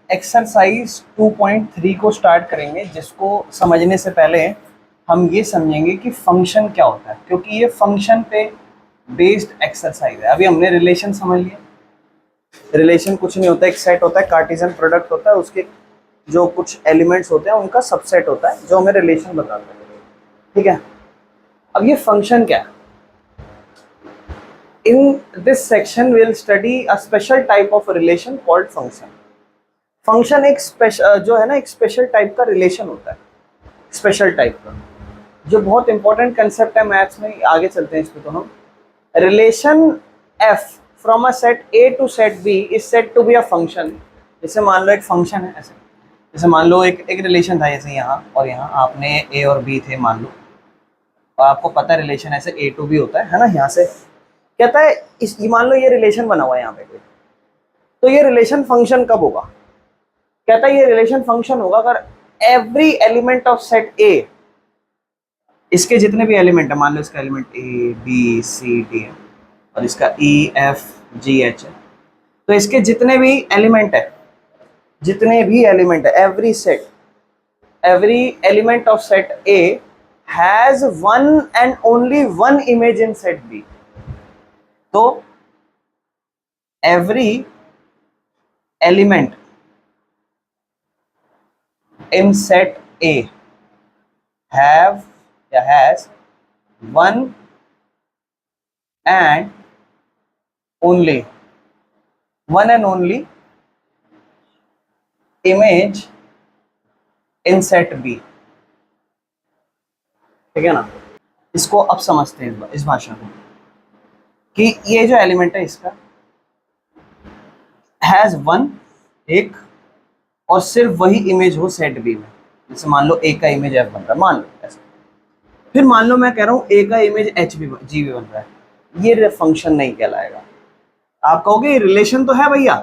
Exercise 2.3 को start करेंगे, जिसको समझने से पहले हम ये समझेंगे कि फंक्शन क्या होता है, क्योंकि ये फंक्शन पे बेस्ड एक्सरसाइज है। अभी हमने रिलेशन समझ लिया। रिलेशन कुछ नहीं होता, एक सेट होता है, कार्टेशियन प्रोडक्ट होता है, उसके जो कुछ एलिमेंट्स होते हैं उनका सबसेट होता है जो हमें रिलेशन बताता है। ठीक है, अब ये फंक्शन क्या है? In this section will study a special type of relation called function. Function एक स्पेशल जो है ना, एक स्पेशल टाइप का रिलेशन होता है, स्पेशल टाइप का, जो बहुत इंपॉर्टेंट कंसेप्ट है मैथ्स में। आगे चलते हैं इस पे। तो हम relation F from a set A to set B is said to be a function. जैसे मान लो एक फंक्शन है ऐसे, जैसे मान लो एक रिलेशन था, जैसे यहाँ और यहाँ आपने ए और बी थे मान लो, और आपको पता है रिलेशन ऐसे ए टू बी होता है ना। यहाँ से कहता है इस मान लो ये रिलेशन बना हुआ है यहाँ पे कोई, तो ये रिलेशन फंक्शन कब होगा? कहता है ये रिलेशन फंक्शन होगा अगर every element of set A, इसके जितने भी एलिमेंट है, मान लो इसका element A B C D है और इसका ई एफ जी एच है, तो इसके जितने भी एलिमेंट है, जितने भी एलिमेंट है, every element of set A has one and only one image in set B. तो every element in set A has one and only image in set B। ठीक है ना? इसको अब समझते हैं इस भाषा में कि ये जो एलिमेंट है इसका हैज वन, एक, और सिर्फ वही इमेज हो सेट बी में। जैसे मान लो ए का इमेज एफ बन रहा है, मान लो ऐसा। फिर मान लो मैं कह रहा हूँ ए का image H B G B बन रहा है, ये फंक्शन नहीं कहलाएगा। आप कहोगे रिलेशन तो है भैया,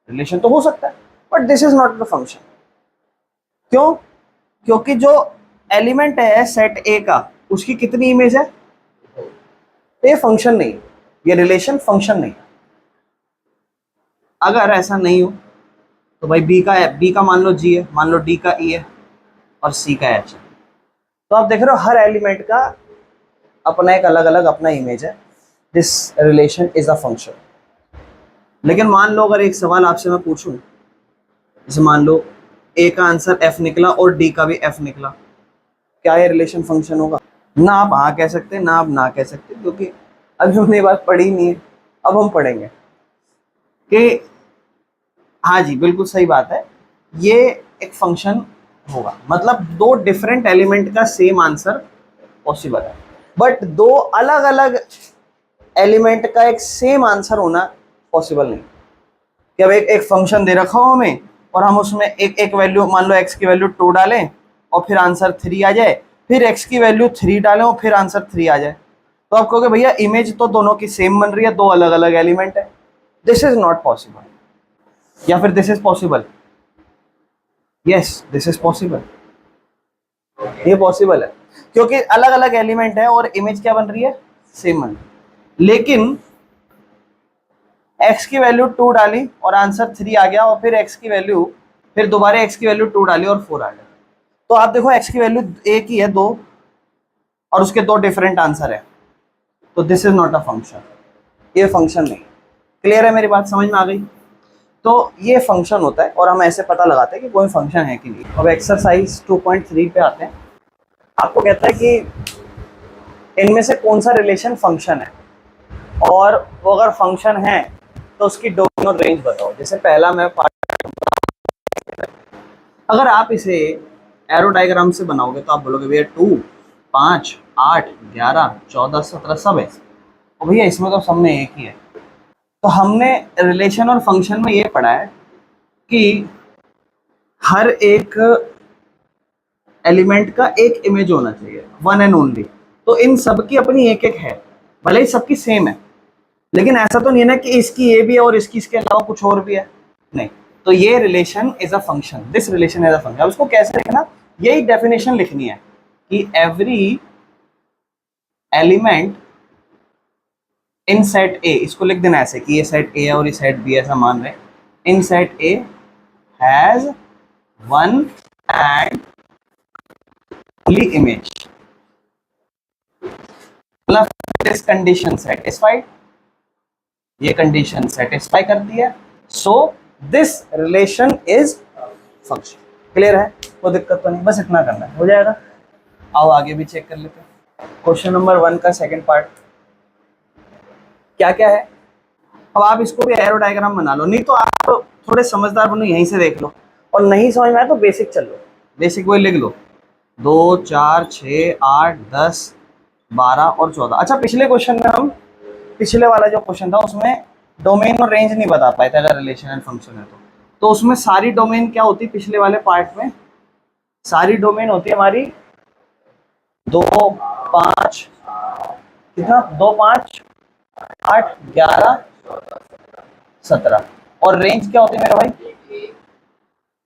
रिलेशन तो हो सकता है, but this is not the function. क्यों? क्योंकि जो एलिमेंट है सेट ए का, उसकी कितनी इमेज है? तो ये फंक्शन नहीं, ये रिलेशन फंक्शन नहीं। अगर ऐसा नहीं हो तो भाई बी का मान लो जी है, मान लो डी का ई है और सी का एच है, तो आप देख रहे हो हर एलिमेंट का अपना एक अलग अलग अपना इमेज है। This relation is a function. लेकिन मान लो अगर एक सवाल आपसे मैं पूछूं, जैसे मान लो ए का आंसर एफ निकला और डी का भी एफ निकला, क्या ये रिलेशन फंक्शन होगा? ना आप हाँ कह सकते, ना आप ना कह सकते, क्योंकि अभी हमने ये बात पढ़ी नहीं है। अब हम पढ़ेंगे कि हाँ जी बिल्कुल सही बात है, ये एक फंक्शन होगा। मतलब दो डिफरेंट एलिमेंट का सेम आंसर पॉसिबल है, बट दो अलग अलग एलिमेंट का एक सेम आंसर होना पॉसिबल नहीं। कि अब एक फंक्शन दे रखा हो हमें और हम उसमें एक वैल्यू, मान लो x की वैल्यू 2 डालें और फिर आंसर 3 आ जाए, फिर x की वैल्यू 3 डालें और फिर आंसर 3 आ जाए, तो आप कहोगे भैया इमेज तो दोनों की सेम बन रही है, दो अलग अलग एलिमेंट है। This is not possible. या फिर this is possible? Yes this is possible, ये पॉसिबल है, क्योंकि अलग अलग एलिमेंट है और इमेज क्या बन रही है? सेम बन रही है। लेकिन x की वैल्यू 2 डाली और आंसर 3 आ गया, और फिर x की वैल्यू, फिर दोबारा x की वैल्यू 2 डाली और 4 आ गया, तो आप देखो x की वैल्यू एक ही है, 2, और उसके दो डिफरेंट आंसर है, तो this is not a function, ये फंक्शन नहीं। क्लियर है मेरी बात? समझ में आ गई? तो ये फंक्शन होता है और हम ऐसे पता लगाते हैं कि कोई फंक्शन है कि नहीं। अब एक्सरसाइज 2.3 पे आते हैं। आपको कहता है कि इनमें से कौन सा रिलेशन फंक्शन है, और वो अगर फंक्शन है तो उसकी डोमिनो रेंज बताओ। जैसे पहला मैं अगर आप इसे एरो डायग्राम से बनाओगे तो आप बोलोगे भैया 2, 5, 8, 11, 14, 17 सब है, और भैया इसमें तो सब में एक ही है। तो हमने रिलेशन और फंक्शन में ये पढ़ा है कि हर एक एलिमेंट का एक इमेज होना चाहिए, वन एंड ओनली। तो इन सब की अपनी एक एक है, भले ही सबकी सेम है, लेकिन ऐसा तो नहीं है ना कि इसकी ये भी है और इसकी इसके अलावा कुछ और भी है, नहीं। तो ये relation is a function, this relation is a function. अब इसको कैसे लिखना, यही डेफिनेशन लिखनी है कि एवरी एलिमेंट इन सेट ए, इसको लिख देना ऐसे कि ये सेट ए और ये सेट बी, ऐसा मान रहे, इन set A has one and only image, मतलब दिस कंडीशन सेटिस्फाइड, ये कंडीशन सेटिस्फाई करती है, so this relation is function. Clear है, कोई दिक्कत तो नहीं, बस इतना करना है, हो जाएगा। आओ आगे भी चेक कर लेते हैं। क्वेश्चन नंबर 1 का सेकंड पार्ट क्या क्या है। अब आप इसको भी एरो डायग्राम बना लो, नहीं तो आप तो थोड़े समझदार बनो, यहीं से देख लो, और नहीं समझ में आए तो बेसिक चल लो, बेसिक वही लिख लो 2 4 6 8 10 12 और 14। अच्छा, पिछले क्वेश्चन में हम, पिछले वाला जो क्वेश्चन था उसमें डोमेन और रेंज नहीं बता पाए थे अगर रिलेशन एंड फंक्शन है तो उसमें सारी डोमेन क्या होती, पिछले वाले पार्ट में सारी डोमेन होती है हमारी 2 5 कितना 2 5 8 11 17, और रेंज क्या होती है मेरा भाई,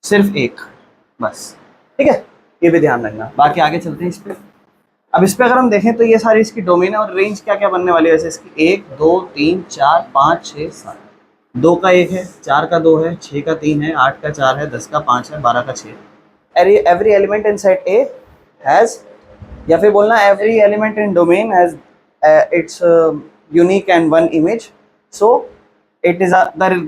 सिर्फ एक, बस। ठीक है, ये भी ध्यान रखना। बाकी आगे चलते हैं इस पे। अब इस पे अगर हम देखें तो ये सारी इसकी डोमेन है, और रेंज क्या क्या बनने वाली है वैसे इसकी 1 2 3 4 5 6 7, 2 का 1 है, 4 का 2 है, 6 का 3 है, 8 का 4 है, 10 का 5 है, 12 का 6 है। Every element in set A has, या फिर बोलना every element in domain has its unique and one image, so it is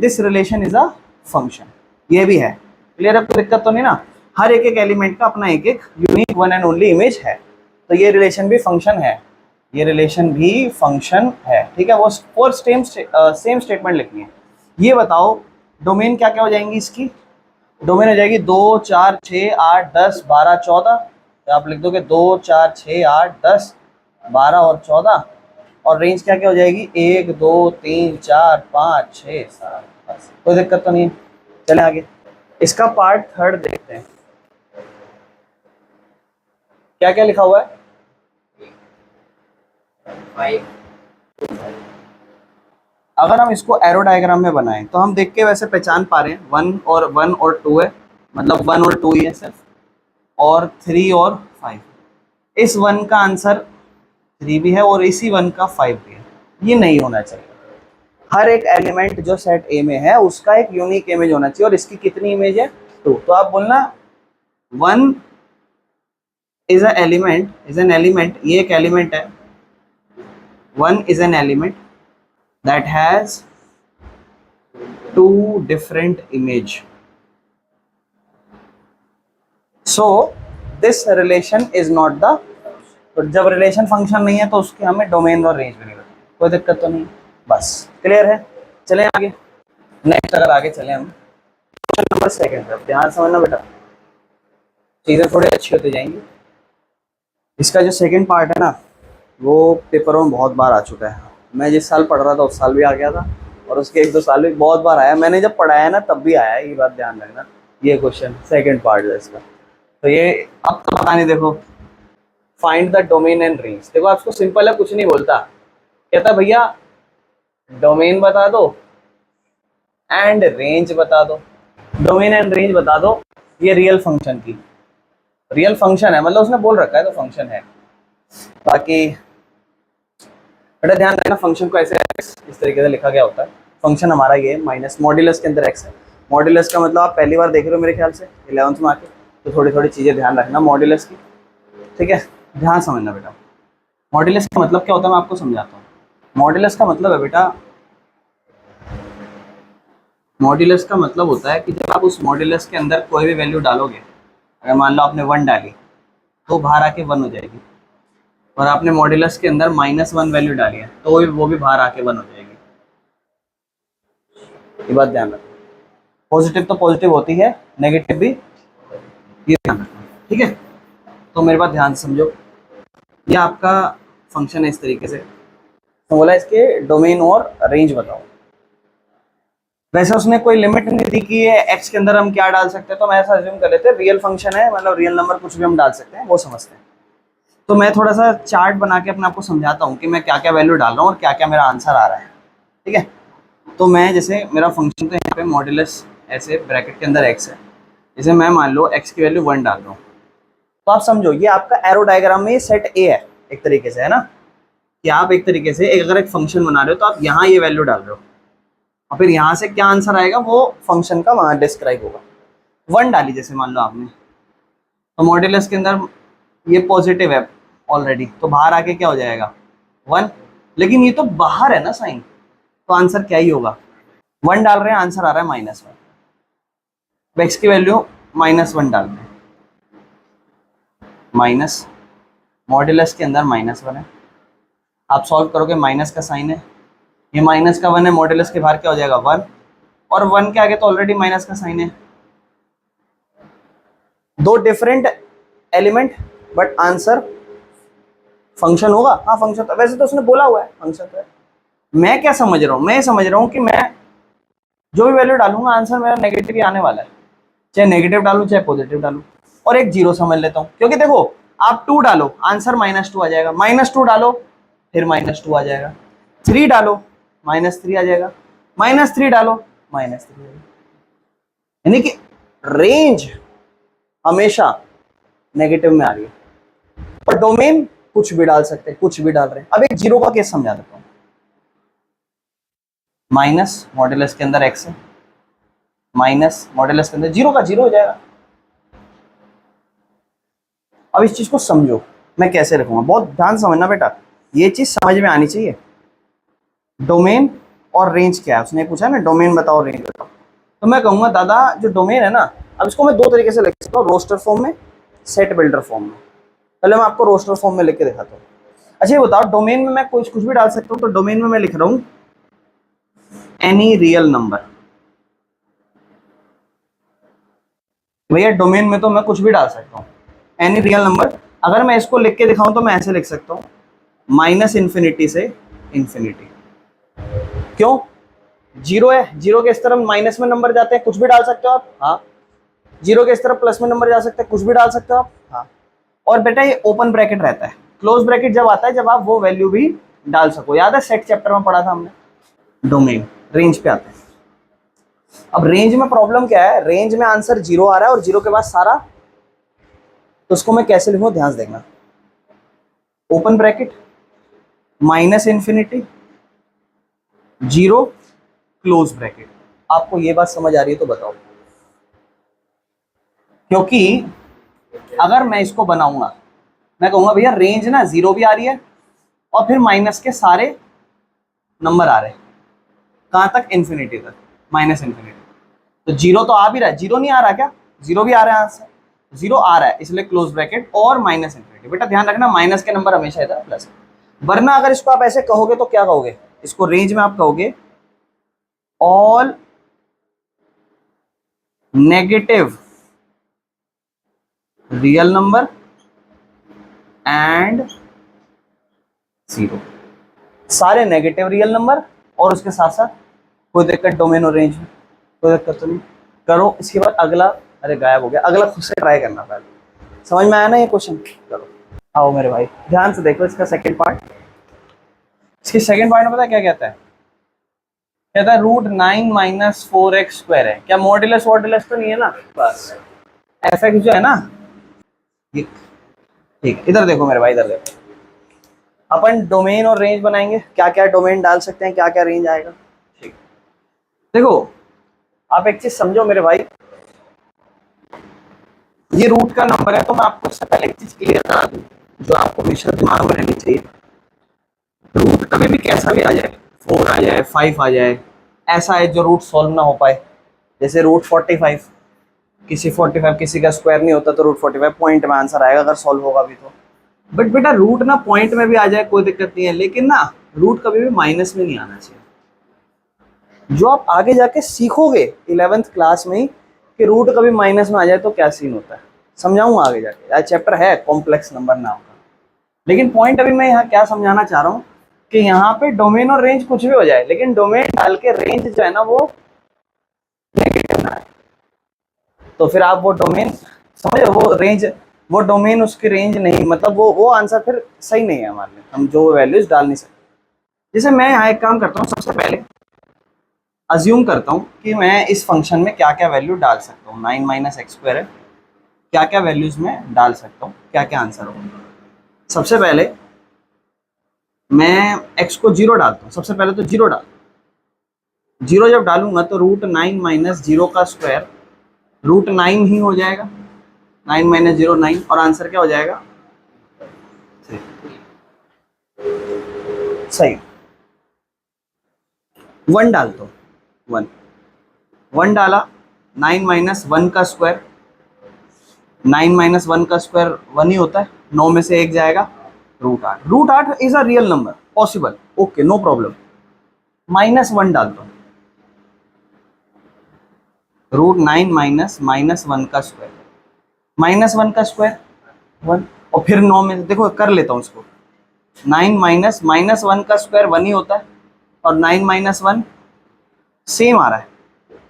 this relation is a function. ये भी है, क्लियर है, कोई दिक्कत तो नहीं ना। हर एक एक एलिमेंट का अपना एक एक unique one and only image है, तो ये रिलेशन भी फंक्शन है, ये रिलेशन भी फंक्शन है। ठीक है, वो फोर सेम स्टेटमेंट लिखनी है। ये बताओ डोमेन क्या क्या हो जाएंगी इसकी, डोमेन हो जाएगी 2 4 6 8 10 12 14, तो आप लिख दोगे 2 4 6 8 10 12 और 14, और रेंज क्या क्या हो जाएगी 1 2 3 4 5 6 7, बस कोई दिक्कत तो नहीं है। चले आगे, इसका पार्ट थर्ड देखते हैं क्या क्या लिखा हुआ है। 5, अगर हम इसको एरो डायग्राम में बनाएं तो हम देख के वैसे पहचान पा रहे हैं 1 और 2 है, मतलब 1 और 2 ही है सिर्फ, और 3 और 5। इस 1 का आंसर 3 भी है और इसी 1 का 5 भी है, ये नहीं होना चाहिए। हर एक एलिमेंट जो सेट ए में है उसका एक यूनिक इमेज होना चाहिए, और इसकी कितनी इमेज है 2, तो आप बोलना 1 इज एन एलिमेंट, ये एक एलिमेंट है, 1 is an element that has 2 different image, so this relation is not the, तो जब रिलेशन फंक्शन नहीं है तो उसके हमें डोमेन और रेंज भी नहीं लगती, कोई दिक्कत तो नहीं, बस क्लियर है। चलें आगे, नेक्स्ट अगर आगे चलें हम क्वेश्चन नंबर सेकंड तरफ, ध्यान समझना बेटा, चीज़ें थोड़ी अच्छी होती जाएंगी। इसका जो सेकंड पार्ट है ना वो पेपरों में बहुत बार आ चुका है, मैं जिस साल पढ़ रहा था उस साल भी आ गया था, और उसके 1-2 साल भी बहुत बार आया, मैंने जब पढ़ाया ना तब भी आया, ये बात ध्यान रखना। ये क्वेश्चन सेकंड पार्ट है इसका, तो ये अब तो पता नहीं, देखो find the domain and range. देखो आपको सिंपल है, कुछ नहीं बोलता, कहता भैया डोमेन बता दो एंड रेंज बता दो, डोमेन एंड रेंज बता दो। ये रियल फंक्शन की, रियल फंक्शन है, मतलब उसने बोल रखा है तो फंक्शन है। बाकी बेटा ध्यान रखना, फंक्शन को ऐसे इस तरीके से लिखा गया होता है, फंक्शन हमारा ये माइनस मॉड्यूलस के अंदर एक्स है। मॉड्यूलस का मतलब आप पहली बार देख रहे हो मेरे ख्याल से 11th में आके, तो थोड़ी थोड़ी चीज़ें ध्यान रखना मॉड्यूलस की, ठीक है, ध्यान समझना बेटा। मॉड्यूलस का मतलब क्या होता है मैं आपको समझाता हूँ। मॉड्यूलस का मतलब है बेटा, मॉड्यूलस का मतलब होता है कि जब आप उस मॉड्यूलस के अंदर कोई भी वैल्यू डालोगे, अगर मान लो आपने 1 डाली तो बाहर आके 1 हो जाएगी, और आपने मॉड्यूलस के अंदर -1 वैल्यू डाली है तो वो भी बाहर आके 1 हो जाएगी। ये बात ध्यान रखना, पॉजिटिव तो पॉजिटिव होती है, नेगेटिव भी, ये ध्यान रखना, ठीक है। तो मेरे बात ध्यान से समझो, ये आपका फंक्शन है इस तरीके से, तो बोला इसके डोमेन और रेंज बताओ। वैसे उसने कोई लिमिट नहीं दी कि ये एक्स के अंदर हम क्या डाल सकते हैं, तो मैं ऐसा अज्यूम कर लेते हैं रियल फंक्शन है, मतलब रियल नंबर कुछ भी हम डाल सकते हैं, वो समझते हैं। तो मैं थोड़ा सा चार्ट बना के अपने आपको समझाता हूँ कि मैं क्या क्या वैल्यू डाल रहा हूँ और क्या क्या मेरा आंसर आ रहा है, ठीक है। तो मैं जैसे मेरा फंक्शन तो यहाँ पे मॉड्यूलस ऐसे ब्रैकेट के अंदर एक्स है, जैसे मैं मान लो एक्स की वैल्यू 1 डाल रहा हूँ, तो आप समझो ये आपका एरो डायग्राम में सेट ए है एक तरीके से, है ना, कि आप एक तरीके से अगर एक फंक्शन बना रहे हो तो आप यहाँ ये वैल्यू डाल रहे हो, और फिर यहाँ से क्या आंसर आएगा वो फंक्शन का वहाँ डिस्क्राइब होगा। 1 डाली जैसे मान लो आपने, तो मॉड्यूलस के अंदर ये पॉजिटिव है ऑलरेडी, तो बाहर आके क्या हो जाएगा 1, लेकिन ये तो बाहर है ना साइन, तो आंसर क्या ही होगा, 1 डाल रहे हैं, आंसर आ रहा है -1। एक्स की वैल्यू -1 डाल रहे हैं, माइनस, मॉड्यूलस के अंदर -1 है, आप सॉल्व करोगे माइनस का साइन है, ये माइनस का 1 है, मॉड्यूलस के बाहर क्या हो जाएगा 1, और 1 के आगे तो ऑलरेडी माइनस का साइन है। दो different element but answer function होगा, हाँ फंक्शन, तो वैसे तो उसने बोला हुआ है फंक्शन तो है। मैं क्या समझ रहा हूँ, मैं समझ रहा हूँ कि मैं जो भी वैल्यू डालूंगा आंसर मेरा नेगेटिव ही आने वाला है, चाहे नेगेटिव डालूं चाहे पॉजिटिव डालूं, और एक जीरो समझ लेता हूँ, क्योंकि देखो आप 2 डालो आंसर -2 आ जाएगा, -2 डालो फिर -2 आ जाएगा, 3 डालो -3 आ जाएगा, -3 डालो -3 आ जाएगा, यानी कि रेंज हमेशा नेगेटिव में आ रही है, और डोमेन कुछ भी डाल सकते हैं, कुछ भी डाल रहे हैं। अब एक जीरो का केस समझा देता हूँ, माइनस मॉड्यूलस के अंदर x है, माइनस मॉड्यूलस के अंदर जीरो का जीरो हो जाएगा। अब इस चीज को समझो मैं कैसे रखूंगा, बहुत ध्यान समझना बेटा, ये चीज समझ में आनी चाहिए। डोमेन और रेंज क्या है, उसने पूछा ना डोमेन बताओ रेंज बताओ, तो मैं कहूंगा दादा जो डोमेन है ना, अब इसको मैं दो तरीके से लिख सकता हूँ, रोस्टर फॉर्म में, सेट बिल्डर फॉर्म में। पहले मैं आपको रोस्टर फॉर्म में लिख के दिखाता हूँ। अच्छा ये बताओ डोमेन में मैं कुछ भी डाल सकता हूँ, तो डोमेन में मैं लिख रहा हूँ एनी रियल नंबर। भैया डोमेन में तो मैं कुछ भी डाल सकता हूँ, एनी रियल नंबर। अगर मैं इसको लिख के दिखाऊं तो मैं ऐसे लिख सकता हूँ, -∞ से इन्फिनिटी। क्यों, जीरो है, जीरो के इस तरफ माइनस में नंबर जाते हैं, कुछ भी डाल सकते हो आप, हाँ। जीरो के इस तरफ प्लस में नंबर जा सकते हैं, कुछ भी डाल सकते हो आप, हाँ। और बेटा ये ओपन ब्रैकेट रहता है, क्लोज ब्रैकेट जब आता है जब आप वो वैल्यू भी डाल सको, याद है सेट चैप्टर में पढ़ा था हमने। डोमेन रेंज पे आते हैं। अब रेंज में प्रॉब्लम क्या है, रेंज में आंसर जीरो आ रहा है और जीरो के बाद सारा, तो उसको मैं कैसे लिखूं ध्यान से देखना, open bracket -∞, zero, close bracket. आपको ये बात समझ आ रही है तो बताओ, क्योंकि अगर मैं इसको बनाऊंगा, मैं कहूंगा भैया रेंज ना जीरो भी आ रही है और फिर माइनस के सारे नंबर आ रहे हैं, कहां तक, इन्फिनिटी तक, -∞। तो जीरो तो आ भी रहा है, जीरो नहीं आ रहा क्या, जीरो भी आ रहा है आंसर, जीरो आ रहा है इसलिए क्लोज ब्रैकेट और -∞। बेटा ध्यान रखना माइनस के नंबर हमेशा इधर प्लस, वरना अगर इसको आप ऐसे कहोगे तो क्या कहोगे, इसको रेंज में आप कहोगे all negative real number and zero, सारे नेगेटिव रियल नंबर और उसके साथ साथ कोई दिक्कत डोमेन और रेंज में, कोई दिक्कत तो नहीं। करो इसके बाद अगला, अरे गायब हो गया, अगला खुद से ट्राई करना, पहले समझ में आया ना ये क्वेश्चन। करो, आओ मेरे भाई ध्यान से देखो इसका सेकंड पार्ट। इसके सेकंड पार्ट में पता है क्या कहता है, कहता है √9 - 4x² है, क्या मॉड्यूलस वॉड्यूलस तो नहीं है ना, बस fx जो है ना, ठीक, इधर देखो मेरे भाई, इधर देखो, अपन डोमेन और रेंज बनाएंगे, क्या क्या डोमेन डाल सकते हैं, क्या क्या रेंज आएगा। ठीक, देखो आप एक चीज समझो मेरे भाई, ये रूट का नंबर है, तो मैं आपको इससे पहले एक चीज क्लियर करा दूं जो आपको हमेशा दिमाग में रहनी चाहिए, रूट कभी भी कैसा भी आ जाए, 4 आ जाए, 5 आ जाए, ऐसा है जो रूट सॉल्व ना हो पाए, जैसे √45, किसी 45 किसी का स्क्वायर नहीं होता, तो √45 पॉइंट में आंसर आएगा अगर सॉल्व होगा भी तो। बट बेटा रूट ना पॉइंट में भी आ जाए कोई दिक्कत नहीं है, लेकिन ना रूट कभी भी माइनस में नहीं आना चाहिए। जो आप आगे जाके सीखोगे 11th क्लास में ही कि रूट कभी माइनस में आ जाए तो क्या सीन होता है, समझाऊंगा आगे जाके, आज चैप्टर है कॉम्प्लेक्स नंबर नाम का। लेकिन पॉइंट अभी मैं यहाँ क्या समझाना चाह रहा हूँ कि यहाँ पे डोमेन और रेंज कुछ भी हो जाए, लेकिन डोमेन डाल के रेंज जो है ना वो नेगेटिव ना है, तो फिर आप वो डोमेन समझो, वो रेंज, वो डोमेन उसकी रेंज नहीं, मतलब वो आंसर फिर सही नहीं है हमारे लिए, हम जो वैल्यूज डाल नहीं सकते। जैसे मैं यहाँ एक काम करता हूँ, सबसे पहले अज्यूम करता हूँ कि मैं इस फंक्शन में क्या क्या वैल्यू डाल सकता हूँ, 9 - x² है, क्या क्या वैल्यूज में डाल सकता हूँ, क्या क्या आंसर होगा। सबसे पहले मैं x को 0 डालता हूँ, सबसे पहले तो 0 डाल, 0 जब डालूंगा तो √9 - 0 का स्क्वायर √9 ही हो जाएगा, 9 माइनस 0 9, और आंसर क्या हो जाएगा 3। सही। 1 डाल दो, 1 डाला, 9 माइनस 1 का स्क्वायर, 9 माइनस 1 का स्क्वायर 1 ही होता है, 9 में से 1 जाएगा, √8। √8 is a real number, possible, okay no problem. -1 डाल दो, √9 माइनस -1 का स्क्वायर, -1 का स्क्वायर 1, और फिर 9 में देखो कर लेता हूँ इसको, 9 माइनस -1 का स्क्वायर 1 ही होता है, और 9 माइनस 1 सेम आ रहा है,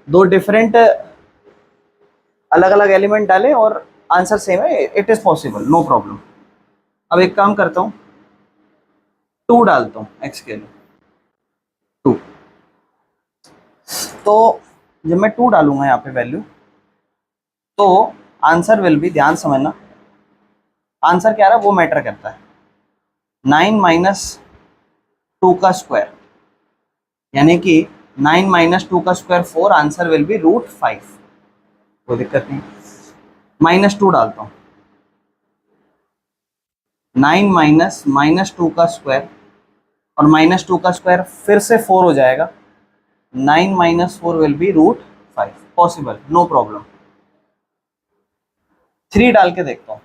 दो डिफरेंट अलग अलग एलिमेंट डाले और आंसर सेम है, it is possible, no problem. अब एक काम करता हूँ, 2 डालता हूँ x के लिए, 2। तो जब मैं 2 डालूंगा यहाँ पे वैल्यू, तो आंसर विल बी, ध्यान समझना, आंसर क्या रहा वो मैटर करता है, 9 माइनस 2 का स्क्वायर, यानी कि 9 माइनस 2 का स्क्वायर 4, आंसर विल बी √5, कोई दिक्कत नहीं। -2 डालता हूँ, 9 माइनस -2 का स्क्वायर, और -2 का स्क्वायर फिर से 4 हो जाएगा, 9 minus 4 will be √5, possible, no problem. 3 डाल के देखता हूँ,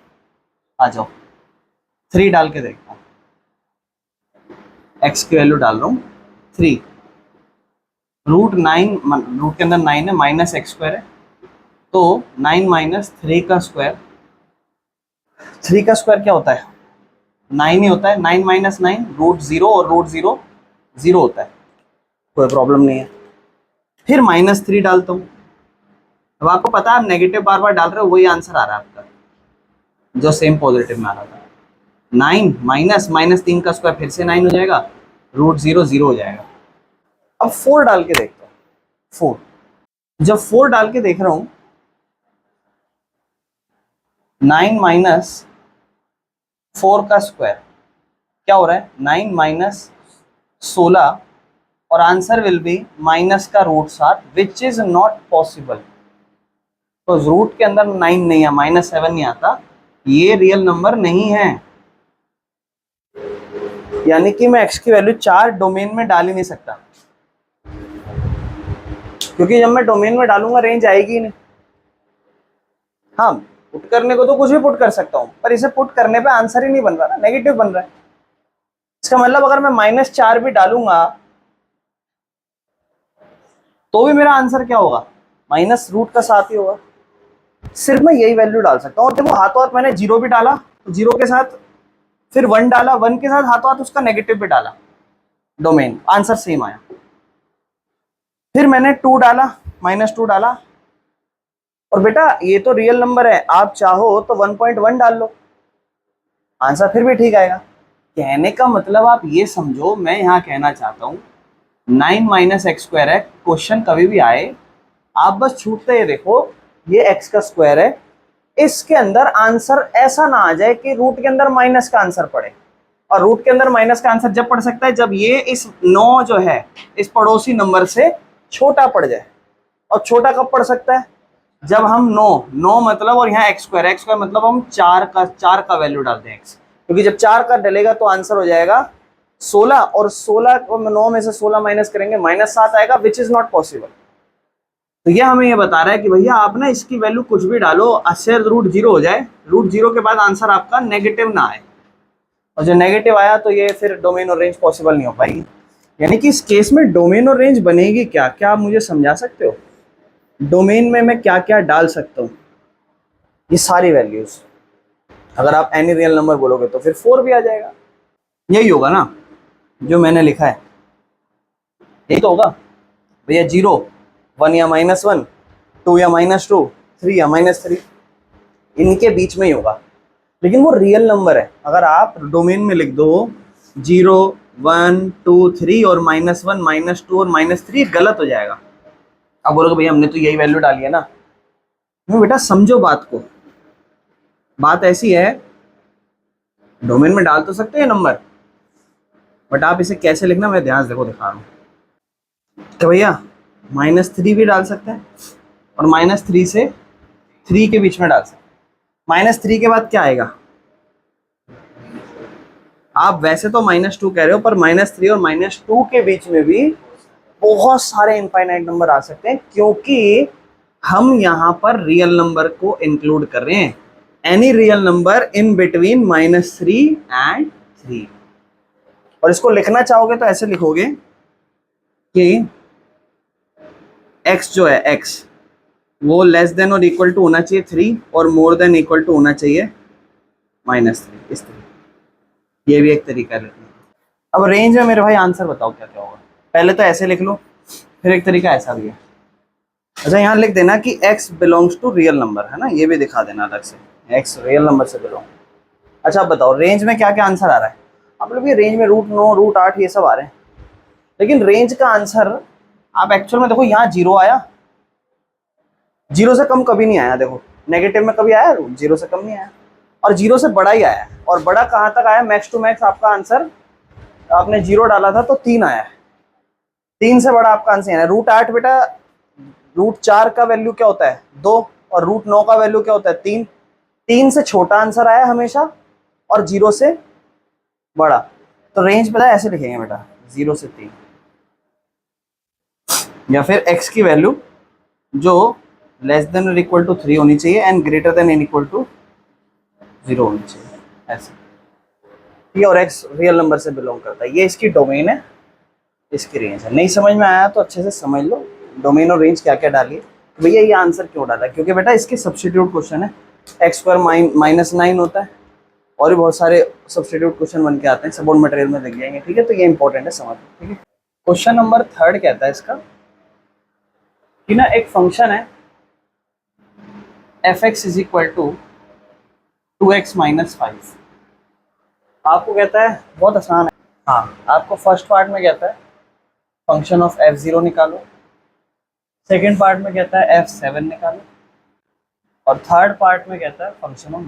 आ जाओ, 3 डाल के देखता हूँ, x की वैल्यू डाल रहा हूँ 3, √9, रूट के अंदर 9 है, माइनस x स्क्वायर है, तो 9 माइनस 3 का स्क्वायर, 3 का स्क्वायर क्या होता है 9 ही होता है, 9 माइनस 9 √0, और √0 0 होता है, कोई प्रॉब्लम नहीं है। फिर -3 डालता हूँ, अब आपको पता है आप नेगेटिव बार बार डाल रहे हो, वही आंसर आ रहा है आपका जो सेम पॉजिटिव में आ रहा था। 9 माइनस -3 का स्क्वायर फिर से 9 हो जाएगा, √0 0 हो जाएगा। अब 4 डाल के देखता हूँ, 4, जब 4 डाल के देख रहा हूँ, 9 माइनस 4 का स्क्वायर क्या हो रहा है 9 माइनस 16, और आंसर विल बी माइनस का √7, विच इज नॉट पॉसिबल, तो रूट के अंदर 9 नहीं है, -7 नहीं आता, ये रियल नंबर नहीं है, यानी कि मैं x की वैल्यू 4 डोमेन में डाल ही नहीं सकता, क्योंकि जब मैं डोमेन में डालूंगा रेंज आएगी ही नहीं। हाँ, पुट करने को तो कुछ भी पुट कर सकता हूँ, पर इसे पुट करने पे आंसर ही नहीं बन रहा ना, नेगेटिव बन रहा है। इसका मतलब अगर मैं -4 भी डालूंगा तो भी मेरा आंसर क्या होगा, माइनस रूट का 7 ही होगा। सिर्फ मैं यही वैल्यू डाल सकता हूँ, और देखो हाथों हाथ मैंने 0 भी डाला, तो 0 के साथ फिर 1 डाला, 1 के साथ हाथों हाथ उसका नेगेटिव भी डाला, डोमेन, आंसर सेम आया। फिर मैंने 2 डाला, -2 डाला, और बेटा ये तो रियल नंबर है, आप चाहो तो 1.1 डाल लो, आंसर फिर भी ठीक आएगा। कहने का मतलब आप ये समझो, मैं यहाँ कहना चाहता हूँ 9 माइनस एक्स स्क्वायर है, क्वेश्चन कभी भी आए आप बस छूटते ही देखो, ये x का स्क्वायर है, इसके अंदर आंसर ऐसा ना आ जाए कि रूट के अंदर माइनस का आंसर पड़े, और रूट के अंदर माइनस का आंसर जब पड़ सकता है जब ये इस 9 जो है इस पड़ोसी नंबर से छोटा पड़ जाए, और छोटा कब पड़ सकता है जब हम 9 मतलब, और यहाँ x स्क्वायर मतलब हम 4 का वैल्यू डालते हैं x, क्योंकि जब 4 का डलेगा तो आंसर हो जाएगा 16, और 16 को 9 में से 16 माइनस करेंगे -7 आएगा, विच इज नॉट पॉसिबल। तो यह हमें ये बता रहा है कि भैया आप ना इसकी वैल्यू कुछ भी डालो, अच्छे √0 हो जाए, √0 के बाद आंसर आपका नेगेटिव ना आए, और जो नेगेटिव आया तो ये फिर डोमेन और रेंज पॉसिबल नहीं हो पाएगी। यानी कि इस केस में डोमेन और रेंज बनेगी क्या, क्या आप मुझे समझा सकते हो, डोमेन में मैं क्या क्या डाल सकता हूँ, ये सारी वैल्यूज, अगर आप एनी रियल नंबर बोलोगे तो फिर 4 भी आ जाएगा, यही होगा ना जो मैंने लिखा है, यही तो होगा भैया, 0 1 या -1, 2 या -2, 3 या -3, इनके बीच में ही होगा, लेकिन वो रियल नंबर है। अगर आप डोमेन में लिख दो 0 1 2 3 और -1 -2 और -3, गलत हो जाएगा। आप बोलोगे भैया हमने तो यही वैल्यू डाली है ना, बेटा समझो बात को, बात ऐसी है, डोमेन में डाल तो सकते हैं नंबर, बट आप इसे कैसे लिखना मैं ध्यान से देखो दिखा रहा हूँ। तो भैया -3 भी डाल सकते हैं, और -3 से 3 के बीच में डाल सकते। -3 के बाद क्या आएगा? आप वैसे तो -2 कह रहे हो, पर -3 और -2 के बीच में भी बहुत सारे इनफाइनाइट नंबर आ सकते हैं, क्योंकि हम यहाँ पर रियल नंबर को इंक्लूड कर रहे हैं। Any real number in between -3 and 3। और इसको लिखना चाहोगे तो ऐसे लिखोगे कि x जो है x वो लेस देन और इक्वल टू होना चाहिए 3 और मोर देन इक्वल टू होना चाहिए -3। इस तरीके, ये भी एक तरीका है लिखने का। अब रेंज में मेरे भाई आंसर बताओ क्या क्या होगा। पहले तो ऐसे लिख लो, फिर एक तरीका ऐसा भी है। अच्छा, यहाँ लिख देना कि x belongs to real number, है ना, ये भी दिखा देना अलग से, x रियल नंबर से बिलोंग। अच्छा, अब बताओ रेंज में क्या क्या आंसर आ रहा है। आप लोग ये रेंज में √9 √8 ये सब आ रहे हैं, लेकिन रेंज का आंसर आप एक्चुअल में देखो, यहाँ 0 आया, 0 से कम कभी नहीं आया। देखो नेगेटिव में कभी आया, 0 से कम नहीं आया, और 0 से बड़ा ही आया। और बड़ा कहाँ तक आया? मैक्स टू मैक्स आपका आंसर, आपने 0 डाला था तो 3 आया है, 3 से बड़ा आपका आंसर है। √8 बेटा, √4 का वैल्यू क्या होता है? 2, और √9 का वैल्यू क्या होता है? 3। 3 से छोटा आंसर आया हमेशा, और 0 से बड़ा। तो रेंज पता है ऐसे लिखेंगे बेटा, 0 से 3, या फिर x की वैल्यू जो लेस देन और इक्वल टू 3 होनी चाहिए and greater than and equal to 0 होनी चाहिए, ऐसे। ये और x रियल नंबर से बिलोंग करता है, ये इसकी डोमेन है, इसकी रेंज है। नहीं समझ में आया तो अच्छे से समझ लो डोमेन और रेंज क्या क्या डालिए। भैया ये आंसर क्यों डाला? क्योंकि बेटा इसके सब्स्टिट्यूट क्वेश्चन है, x² -9 होता है, और भी बहुत सारे सब्स्टिट्यूट क्वेश्चन बन के आते हैं, सपोर्ट मटेरियल में दिख जाएंगे, ठीक है। तो ये इंपॉर्टेंट है, समझ, ठीक है। क्वेश्चन नंबर 3 कहता है इसका कि ना एक फंक्शन है f(x) = 2x - 5। आपको कहता है, बहुत आसान है, हाँ, आपको फर्स्ट पार्ट में कहता है फंक्शन ऑफ f0 निकालो, सेकेंड पार्ट में कहता है f7 निकालो, और थर्ड पार्ट में कहता है फंक्शन ऑफ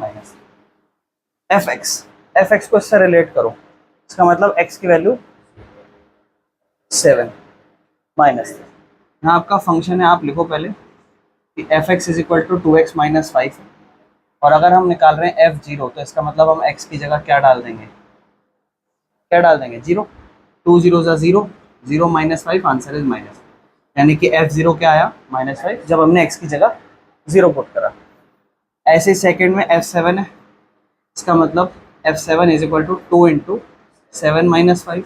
-fx। fx को इससे रिलेट करो, इसका मतलब x की वैल्यू 7 -3। यहाँ आपका फंक्शन है, आप लिखो पहले कि f(x) = 2x - 5, और अगर हम निकाल रहे हैं f0 तो इसका मतलब हम x की जगह क्या डाल देंगे? क्या डाल देंगे? 0। 2 0 0, 0 - 5, आंसर इज -, यानी कि f0 क्या आया? -5, जब हमने x की जगह 0 पुट करा। ऐसे ही सेकेंड में f7 है, इसका मतलब f7 = 2 × 7 - 5,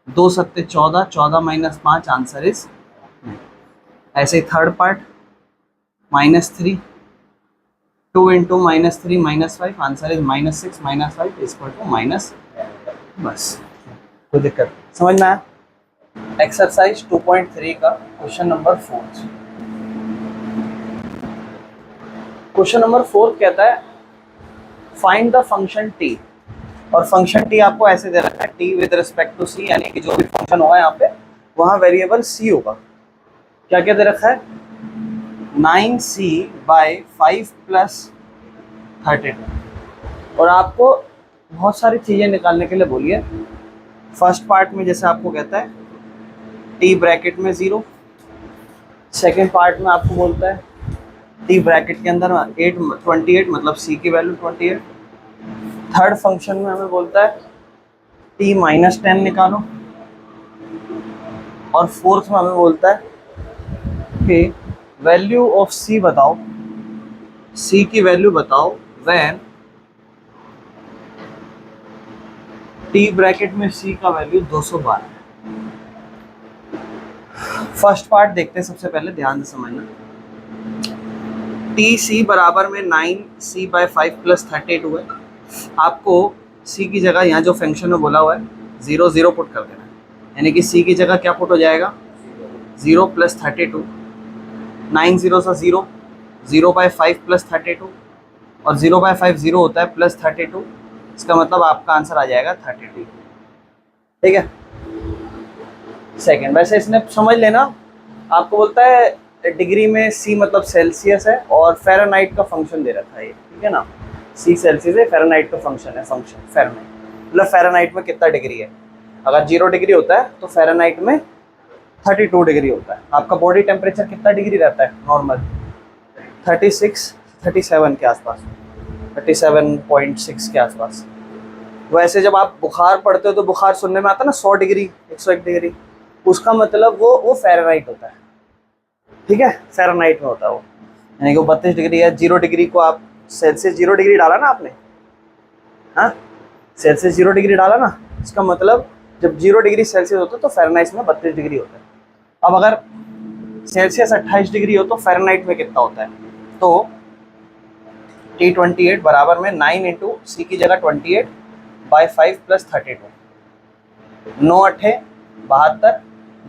2 7 14, 14 - 5, आंसर इज। ऐसे ही थर्ड पार्ट -3, 2 × -3 - 5, आंसर इज -6 - 5 = -, बस। कोई दिक्कत समझ में आया? एक्सरसाइज 2.3 का क्वेश्चन नंबर 4। क्वेश्चन नंबर 4 कहता है फाइंड द फंक्शन t, और फंक्शन t आपको ऐसे दे रखा है, t with respect to c, यानी कि जो भी फंक्शन होगा यहाँ पे वहाँ वेरिएबल c होगा। क्या क्या दे रखा है? 9c/5 + 32, और आपको बहुत सारी चीज़ें निकालने के लिए बोलिए। फर्स्ट पार्ट में जैसे आपको कहता है t ब्रैकेट में 0, सेकेंड पार्ट में आपको बोलता है t ब्रैकेट के अंदर 28, मतलब c की वैल्यू 28। थर्ड फंक्शन में हमें बोलता है t -10 निकालो, और फोर्थ में हमें बोलता है कि वैल्यू ऑफ c बताओ, c की वैल्यू बताओ व्हेन t ब्रैकेट में c का वैल्यू 212 है। फर्स्ट पार्ट देखते हैं सबसे पहले, ध्यान से समझना। TC बराबर में 9c/5 + 32 है। आपको c की जगह यहाँ जो फंक्शन में बोला हुआ है 0 0 पुट कर देना है, यानी कि c की जगह क्या पुट हो जाएगा? 0 + 32, 9 0 सा 0, 0/5 + 32, और 0/5 0 होता है +32, इसका मतलब आपका आंसर आ जाएगा 32, ठीक है। सेकेंड, वैसे इसने समझ लेना, आपको बोलता है डिग्री में c मतलब सेल्सियस है, और फ़ारेनहाइट का फंक्शन दे रखा है, ठीक है ना। c सेल्सियस है, फ़ारेनहाइट का फंक्शन है, फंक्शन फ़ारेनहाइट, मतलब फ़ारेनहाइट में कितना डिग्री है। अगर 0 डिग्री होता है तो फ़ारेनहाइट में 32 डिग्री होता है। आपका बॉडी टेम्परेचर कितना डिग्री रहता है नॉर्मल? 36 37 के आसपास, 37.6 के आसपास। वैसे जब आप बुखार पढ़ते हो तो बुखार सुनने में आता है ना 100 डिग्री, 101 डिग्री, उसका मतलब वो फ़ारेनहाइट होता है, ठीक है, फ़ारेनहाइट में होता है वो, यानी कि वो 32 डिग्री है। 0 डिग्री को आप सेल्सियस 0 डिग्री डाला ना आपने, हाँ, सेल्सियस 0 डिग्री डाला ना, इसका मतलब जब 0 डिग्री सेल्सियस होता है तो फ़ारेनहाइट में 32 डिग्री होता है। अब अगर सेल्सियस 28 डिग्री हो तो फ़ारेनहाइट में कितना होता है? तो T28 बराबर में 9 इंटू सी की जगह 28 बाई 5 प्लस 32, 9 अट्ठे 72,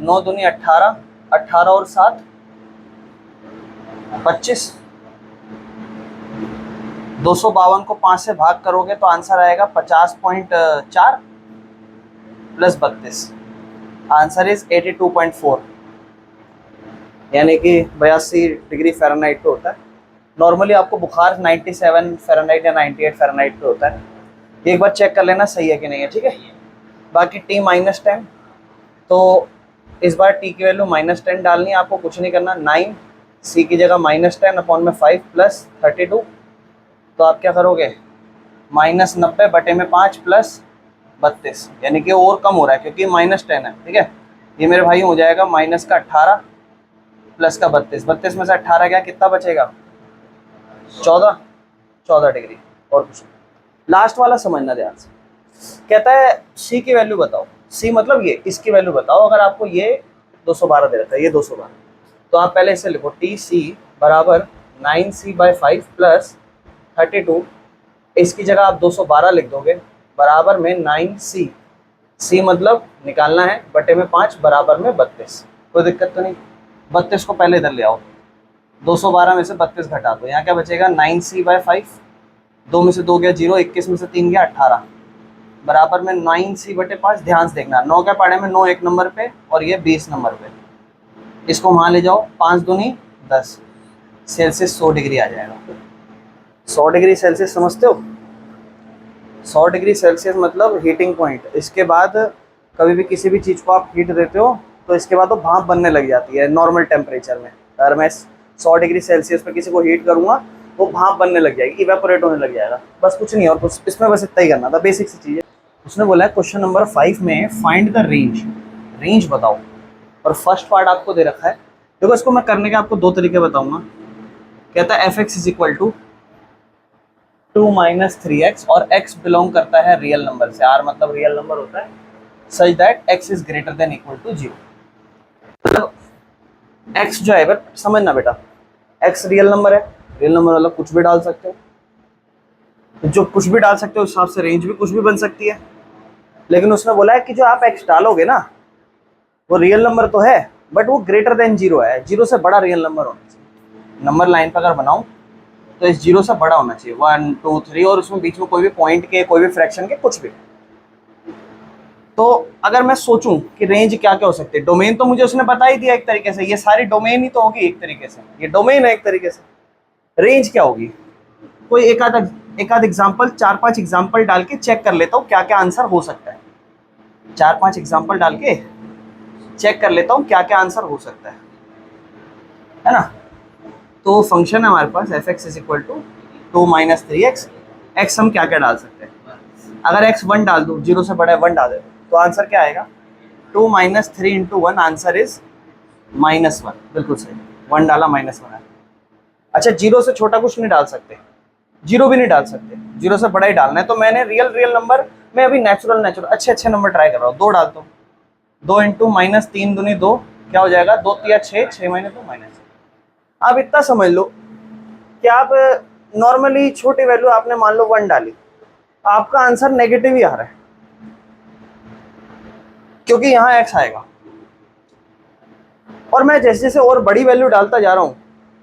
9 दूनी 18, 18 और 7 25, 252 को 5 से भाग करोगे तो आंसर आएगा 50.4 प्लस 32, आंसर इज 82.4, यानी कि 82 डिग्री फ़ारेनहाइट पे होता है। नॉर्मली आपको बुखार 97 फ़ारेनहाइट या 98 फ़ारेनहाइट पे होता है, एक बार चेक कर लेना सही है कि नहीं है, ठीक है। बाकी T -10, तो इस बार T की वैल्यू -10 डालनी है आपको, कुछ नहीं करना। 9 C की जगह -10 अपॉन में 5 प्लस 32, तो आप क्या करोगे, -90 बटे में 5 प्लस 32, यानी कि और कम हो रहा है क्योंकि -10 है, ठीक है। ये मेरे भाई हो जाएगा माइनस का 18 प्लस का 32, 32 में से 18 गया, कितना बचेगा, 14 डिग्री, और कुछ नहीं। लास्ट वाला समझना ध्यान से, कहता है C की वैल्यू बताओ, C मतलब ये, इसकी वैल्यू बताओ। अगर आपको ये 212 दे रखा है, ये 212, तो आप पहले इसे लिखो, TC बराबर 9C बाई 5 प्लस 32, इसकी जगह आप 212 लिख दोगे, बराबर में 9C, C मतलब निकालना है, बटे में 5 बराबर में 32, कोई दिक्कत तो नहीं। 32 को पहले इधर ले आओ, 212 में से 32 घटा दो, यहाँ क्या बचेगा, 9C बाई 5, 2 में से 2 गया 0, 21 में से 3 गया 18, बराबर में 9C बटे 5। ध्यान से देखना, 9 के पाड़े में 9 1 नंबर पे और ये 20 नंबर पे, इसको वहाँ ले जाओ, 5 दूनी 10, सेल्सियस 100 डिग्री आ जाएगा। 100 डिग्री सेल्सियस समझते हो, 100 डिग्री सेल्सियस मतलब हीटिंग पॉइंट। इसके बाद कभी भी किसी भी चीज़ को आप हीट देते हो तो इसके बाद वो भाप बनने लग जाती है नॉर्मल टेम्परेचर में। अगर मैं 100 डिग्री सेल्सियस पर किसी को हीट करूँगा वो भाप बनने लग जाएगी, इवेपोरेट होने लग जाएगा, बस कुछ नहीं और कुछ इसमें बस इतना ही करना था, बेसिक सी चीज़ है। उसने बोला है क्वेश्चन नंबर 5 में फाइंड द रेंज, रेंज बताओ, और फर्स्ट पार्ट आपको दे रखा है। देखो इसको मैं करने के आपको 2 तरीके बताऊंगा। कहता है fx is equal to 2 minus 3x, और x बिलोंग करता है रियल नंबर से, r मतलब रियल नंबर होता है, such that x is greater than equal to 0। तो x जो है, बट समझना बेटा, x रियल नंबर है, रियल नंबर मतलब कुछ भी डाल सकते हो, तो जो कुछ भी डाल सकते हो उस हिसाब से रेंज भी कुछ भी बन सकती है। लेकिन उसने बोला है कि जो आप x डालोगे ना वो रियल नंबर तो है, बट वो ग्रेटर देन 0 है, 0 से बड़ा रियल नंबर होना चाहिए। नंबर लाइन पर अगर बनाऊं तो इस 0 से बड़ा होना चाहिए, 1 2 3, और उसमें बीच में कोई भी पॉइंट के, कोई भी फ्रैक्शन के, कुछ भी। तो अगर मैं सोचूं कि रेंज क्या क्या हो सकती है, डोमेन तो मुझे उसने बता ही दिया एक तरीके से, ये सारी डोमेन ही तो होगी एक तरीके से, ये डोमेन है एक तरीके से। रेंज क्या होगी, कोई एक आध एग्जाम्पल, 4-5 एग्जाम्पल डाल के चेक कर लेता हूँ क्या क्या आंसर हो सकता है। 4-5 एग्जाम्पल डाल के चेक कर लेता हूँ क्या क्या आंसर हो सकता है ना। तो फंक्शन है हमारे पास fx is equal to 2 minus 3x, x हम क्या क्या डाल सकते हैं, अगर x 1 डाल दूँ, 0 से बड़ा है 1 डाल दे, तो आंसर क्या आएगा, 2 माइनस 3 इंटू 1, आंसर इज -1, बिल्कुल सही, 1 डाला -1 है। अच्छा 0 से छोटा कुछ नहीं डाल सकते, 0 भी नहीं डाल सकते, 0 से बड़ा ही डालना है। तो मैंने रियल नंबर में अभी नेचुरल अच्छे नंबर ट्राई कर रहा हूँ, 2 डालता हूँ, 2 इंटू -3 दूनी 2, क्या हो जाएगा, 2 3 6, 6 माइनस 2 -। आप इतना समझ लो कि आप नॉर्मली छोटी वैल्यू आपने मान लो 1 डाली, आपका आंसर नेगेटिव ही आ रहा है क्योंकि यहाँ x आएगा, और मैं जैसे जैसे और बड़ी वैल्यू डालता जा रहा हूँ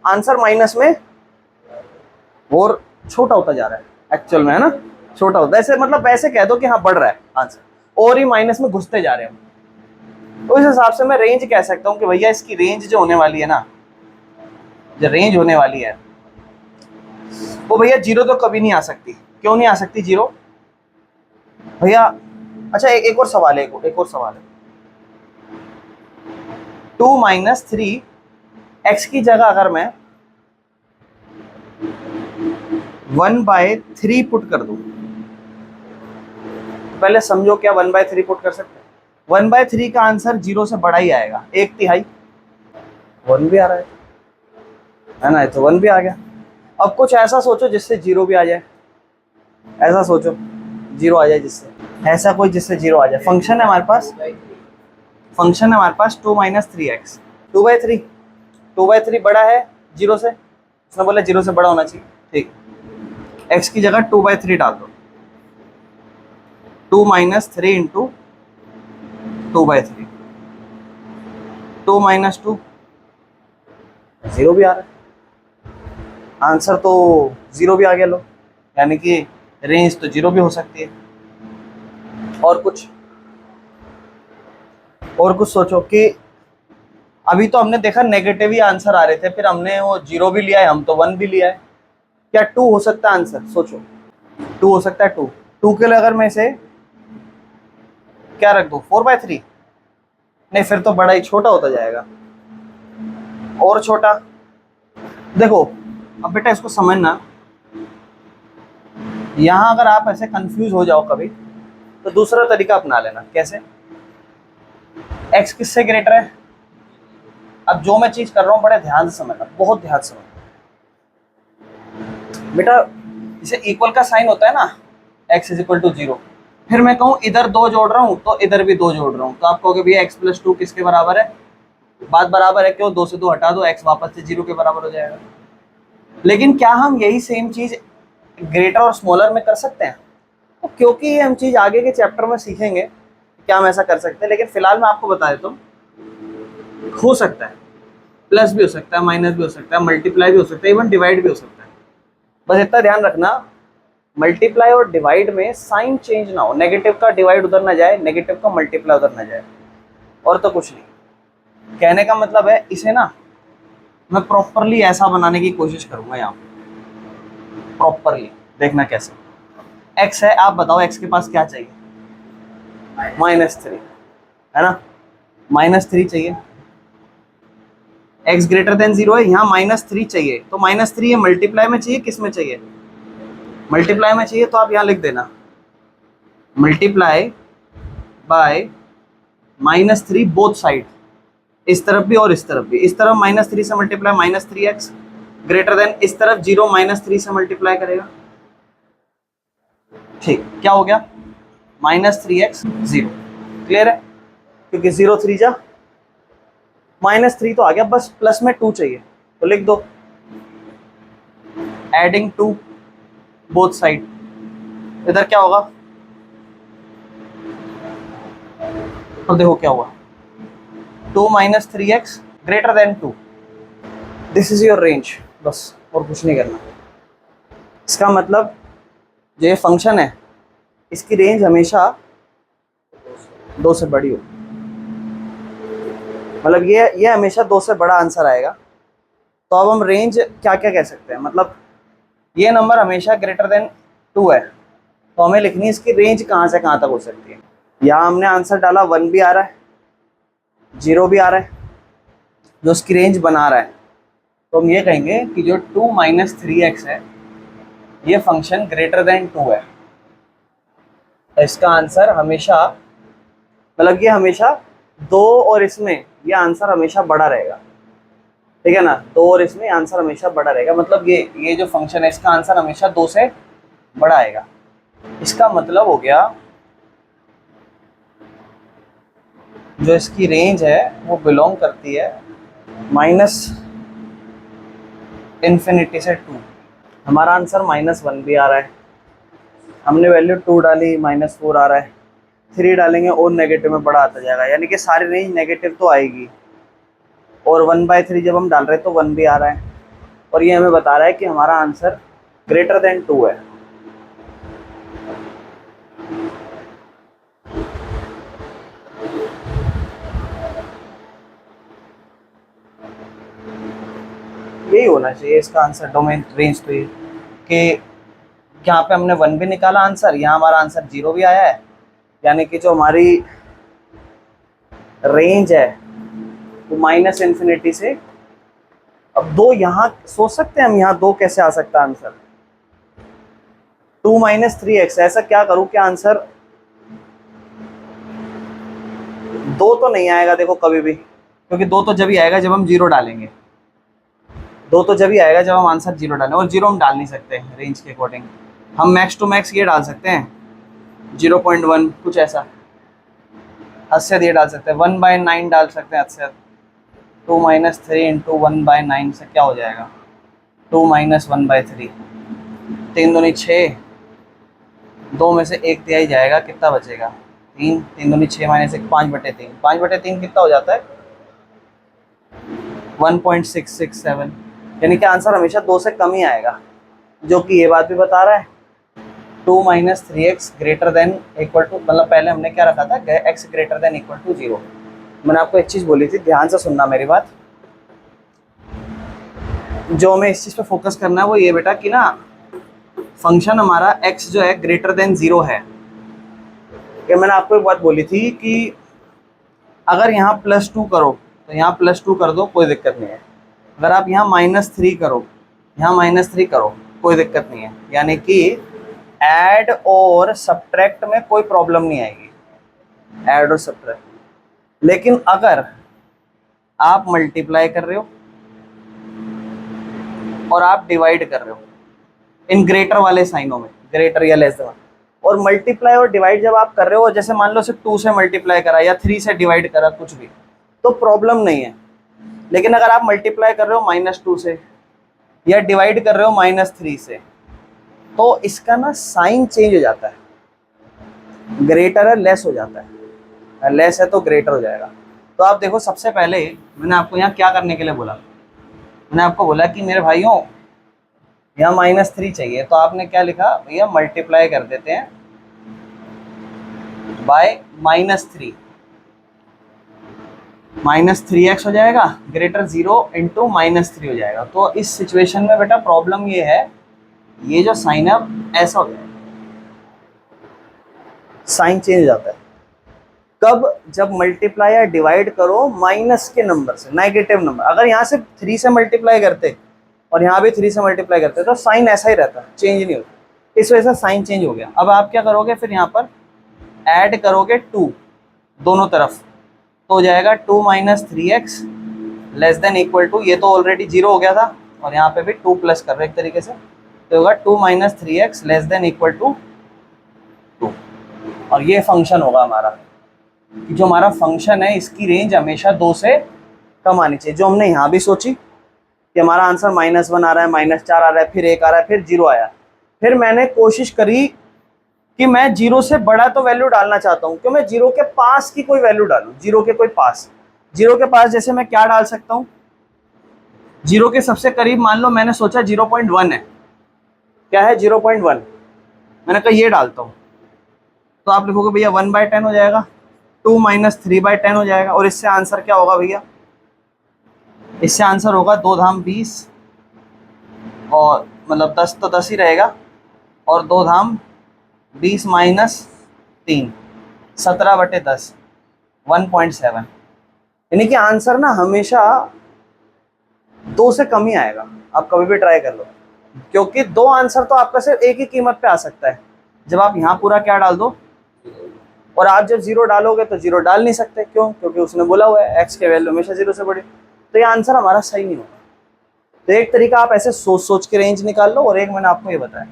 आंसर माइनस में और छोटा होता जा रहा है, एक्चुअल में है ना, छोटा होता है, ऐसे मतलब ऐसे कह दो कि हाँ बढ़ रहा है आंसर, और ही माइनस में घुसते जा रहे हैं। तो इस हिसाब से मैं रेंज कह सकता हूँ कि भैया इसकी रेंज जो होने वाली है ना, जो रेंज होने वाली है वो भैया 0 तो कभी नहीं आ सकती। क्यों नहीं आ सकती 0 भैया? अच्छा एक और सवाल है, एक और सवाल है, 2 माइनस 3 x की जगह अगर मैं 1/3 पुट कर दूं, पहले समझो क्या 1/3 पुट कर सकते हैं। 1/3 का आंसर 0 से बड़ा ही आएगा, 1/3। 1 भी आ रहा है ना, तो 1 भी आ गया। अब कुछ ऐसा सोचो जिससे 0 भी आ जाए, ऐसा सोचो 0 आ जाए जिससे, ऐसा कोई जिससे 0 आ जाए। फंक्शन है हमारे पास, फंक्शन है हमारे पास 2 - 3x। 2/3, 2/3 बड़ा है 0 से, उसने बोला 0 से बड़ा होना चाहिए, ठीक। x की जगह 2/3 डाल दो, 2 - 3 इंटू 2/3, 2 - 2 0 भी आ रहा है, आंसर तो 0 भी आ गया लो, यानी कि रेंज तो 0 भी हो सकती है। और कुछ सोचो कि अभी तो हमने देखा नेगेटिव ही आंसर आ रहे थे, फिर हमने वो 0 भी लिया है, हम तो 1 भी लिया है। क्या 2 हो सकता है आंसर? सोचो 2 हो सकता है। 2 के लिए अगर मैं इसे क्या रख दूं, 4/3? नहीं, फिर तो बड़ा ही छोटा होता जाएगा, और छोटा। देखो अब बेटा इसको समझना, यहां अगर आप ऐसे कंफ्यूज हो जाओ कभी, तो दूसरा तरीका अपना लेना। कैसे? x किससे ग्रेटर है? अब जो मैं चीज कर रहा हूं बड़े ध्यान से समझना, बहुत ध्यान से समझना बेटा। इसे इक्वल का साइन होता है ना, x = 0, फिर मैं कहूँ इधर 2 जोड़ रहा हूँ तो इधर भी 2 जोड़ रहा हूँ, तो आप कहोगे भैया x + 2 किसके बराबर है? बात बराबर है, क्यों? 2 से 2 हटा दो, x वापस से 0 के बराबर हो जाएगा। लेकिन क्या हम यही सेम चीज ग्रेटर और स्मॉलर में कर सकते हैं? तो क्योंकि ये हम चीज आगे के चैप्टर में सीखेंगे क्या हम ऐसा कर सकते हैं, लेकिन फिलहाल मैं आपको बता देता हूँ, हो सकता है प्लस भी हो सकता है, माइनस भी हो सकता है, मल्टीप्लाई भी हो सकता है, इवन डिवाइड भी हो सकता है। बस इतना ध्यान रखना, मल्टीप्लाई और डिवाइड में साइन चेंज ना हो, नेगेटिव का डिवाइड उधर ना जाए, नेगेटिव का मल्टीप्लाई उधर ना जाए, और तो कुछ नहीं। कहने का मतलब है इसे ना मैं प्रॉपरली ऐसा बनाने की कोशिश करूंगा, यहाँ प्रॉपरली देखना कैसे। x है, आप बताओ x के पास क्या चाहिए? -3 है ना, -3 चाहिए। x > 0 है, यहाँ -3 चाहिए, तो -3 ये मल्टीप्लाई में चाहिए, किस में चाहिए? मल्टीप्लाई में चाहिए, तो आप यहाँ लिख देना मल्टीप्लाई बाय -3 बोथ साइड, इस तरफ भी और इस तरफ भी। इस तरफ -3 से मल्टीप्लाई -3x > इस तरफ 0 -3 से मल्टीप्लाई करेगा, ठीक। क्या हो गया? -3x 0, क्लियर है? क्योंकि 0 3 जा -3 तो आ गया, बस प्लस में 2 चाहिए, तो लिख दो एडिंग 2 बोथ साइड। इधर क्या होगा? तो देखो क्या हुआ, 2 - 3x > 2, this is your range, बस और कुछ नहीं करना। इसका मतलब जो ये फंक्शन है इसकी रेंज हमेशा 2 से बड़ी हो, मतलब ये हमेशा 2 से बड़ा आंसर आएगा। तो अब हम रेंज क्या क्या कह सकते हैं, मतलब ये नंबर हमेशा <2 है, तो हमें लिखनी है इसकी रेंज कहाँ से कहाँ तक हो सकती है। यहाँ हमने आंसर डाला 1 भी आ रहा है, 0 भी आ रहा है, जो उसकी रेंज बना रहा है, तो हम ये कहेंगे कि जो 2 - 3x है ये फंक्शन <2 है। तो इसका आंसर हमेशा, मतलब ये हमेशा 2 और इसमें ये आंसर हमेशा बड़ा रहेगा, ठीक है ना। 2 और इसमें आंसर हमेशा बड़ा रहेगा, मतलब ये जो फंक्शन है इसका आंसर हमेशा 2 से बड़ा आएगा। इसका मतलब हो गया जो इसकी रेंज है वो बिलोंग करती है -∞ से 2। हमारा आंसर -1 भी आ रहा है, हमने वैल्यू 2 डाली, -4 आ रहा है, 3 डालेंगे और नेगेटिव में बड़ा आता जाएगा, यानी कि सारी रेंज नेगेटिव तो आएगी। और 1/3 जब हम डाल रहे हैं तो 1 भी आ रहा है, और ये हमें बता रहा है कि हमारा आंसर <2 है। यही होना चाहिए इसका आंसर, डोमेन रेंज। तो ये कि यहाँ पे हमने 1 भी निकाला आंसर, यहाँ हमारा आंसर 0 भी आया है, यानी कि जो हमारी रेंज है वो -∞ से, अब 2 यहाँ सोच सकते हैं हम, यहाँ 2 कैसे आ सकता है आंसर? 2 माइनस 3x, ऐसा क्या करूं कि आंसर 2 तो नहीं आएगा देखो कभी भी, क्योंकि 2 तो जब ही आएगा जब हम 0 डालेंगे। 2 तो जब ही आएगा जब हम आंसर 0 डालें, और 0 हम डाल नहीं सकते रेंज के अकॉर्डिंग। हम मैक्स टू मैक्स ये डाल सकते हैं 0.1 कुछ ऐसा, हद से ये डाल सकते हैं 1/9 डाल सकते हैं हद से। 2 माइनस 3 इंटू 1/9 से क्या हो जाएगा 2 माइनस 1/3, 3 दूनी 6, 2 में से 1 दिया ही जाएगा, कितना बचेगा 3, 3 दूनी 6 माइनस 1 5/3, 5/3 कितना हो जाता है 1.667, यानी कि आंसर हमेशा 2 से कम ही आएगा, जो कि ये बात भी बता रहा है 2 minus 3x greater than equal to, मतलब पहले हमने क्या रखा था x greater than equal to 0। मैंने आपको एक चीज़ बोली थी, ध्यान से सुनना मेरी बात। जो हमें इस चीज़ पे फोकस करना है वो ये बेटा कि ना फंक्शन हमारा x जो है ग्रेटर देन 0 है। कि मैंने आपको एक बात बोली थी कि अगर यहाँ +2 करो तो यहाँ +2 कर दो, कोई दिक्कत नहीं है। अगर आप यहाँ -3 करो, यहाँ -3 करो, कोई दिक्कत नहीं है। यानी कि ऐड और सब्ट्रैक्ट में कोई प्रॉब्लम नहीं आएगी, ऐड और सब्ट्रैक्ट। लेकिन अगर आप मल्टीप्लाई कर रहे हो और आप डिवाइड कर रहे हो इन ग्रेटर वाले साइनों में, ग्रेटर या लेस देन, और मल्टीप्लाई और डिवाइड जब आप कर रहे हो, जैसे मान लो सिर्फ 2 से मल्टीप्लाई करा या 3 से डिवाइड करा कुछ भी, तो प्रॉब्लम नहीं है। लेकिन अगर आप मल्टीप्लाई कर रहे हो -2 से या डिवाइड कर रहे हो -3 से, तो इसका ना साइन चेंज हो जाता है, ग्रेटर है लेस हो जाता है, लेस है तो ग्रेटर हो जाएगा। तो आप देखो, सबसे पहले मैंने आपको यहाँ क्या करने के लिए बोला, मैंने आपको बोला कि मेरे भाइयों यहाँ -3 चाहिए, तो आपने क्या लिखा भैया, मल्टीप्लाई कर देते हैं बाय -3, -3x हो जाएगा, ग्रेटर 0 इंटू -3 हो जाएगा। तो इस सिचुएशन में बेटा प्रॉब्लम ये है, ये जो साइन है ऐसा हो जाएगा, साइन चेंज हो जाता है। कब? जब मल्टीप्लाई या डिवाइड करो माइनस के नंबर से, नेगेटिव नंबर। अगर यहाँ से 3 से मल्टीप्लाई करते और यहाँ भी 3 से मल्टीप्लाई करते तो साइन ऐसा ही रहता, चेंज नहीं होता। इस वजह से साइन चेंज हो गया। अब आप क्या करोगे, फिर यहाँ पर ऐड करोगे 2 दोनों तरफ, तो हो जाएगा 2 minus 3x less than equal to, ये तो ऑलरेडी 0 हो गया था और यहाँ पे भी 2 प्लस कर रहे एक तरीके से, तो होगा 2 minus 3x less than equal to 2। और ये फंक्शन होगा हमारा, कि जो हमारा फंक्शन है इसकी रेंज हमेशा 2 से कम आनी चाहिए। जो हमने यहाँ भी सोची कि हमारा आंसर -1 आ रहा है, -4 आ रहा है, फिर 1 आ रहा है, फिर 0 आया। फिर मैंने कोशिश करी कि मैं 0 से बड़ा तो वैल्यू डालना चाहता हूँ, क्यों मैं 0 के पास की कोई वैल्यू डालूँ, 0 के कोई पास, 0 के पास जैसे मैं क्या डाल सकता हूँ, 0 के सबसे करीब मान लो मैंने सोचा 0.1 है, क्या है 0.1, मैंने कहा ये डालता हूँ, तो आप लिखोगे भैया 1/10 हो जाएगा, 2 माइनस 3/10 हो जाएगा। और इससे आंसर क्या होगा भैया, इससे आंसर होगा 2 धाम 20, और मतलब 10 तो 10 ही रहेगा, और 2 धाम 20 माइनस 3, 17/10, 1.7। यानी कि आंसर ना हमेशा 2 से कम ही आएगा। आप कभी भी ट्राई कर लो, क्योंकि 2 आंसर तो आपका सिर्फ एक ही कीमत पे आ सकता है, जब आप यहाँ पूरा क्या डाल दो, और आप जब 0 डालोगे तो 0 डाल नहीं सकते। क्यों? क्योंकि उसने बोला हुआ है x के वैल्यू हमेशा 0 से बड़ी, तो ये आंसर हमारा सही नहीं होगा। तो एक तरीका आप ऐसे सोच सोच के रेंज निकाल लो, और एक मैंने आपको ये बताया।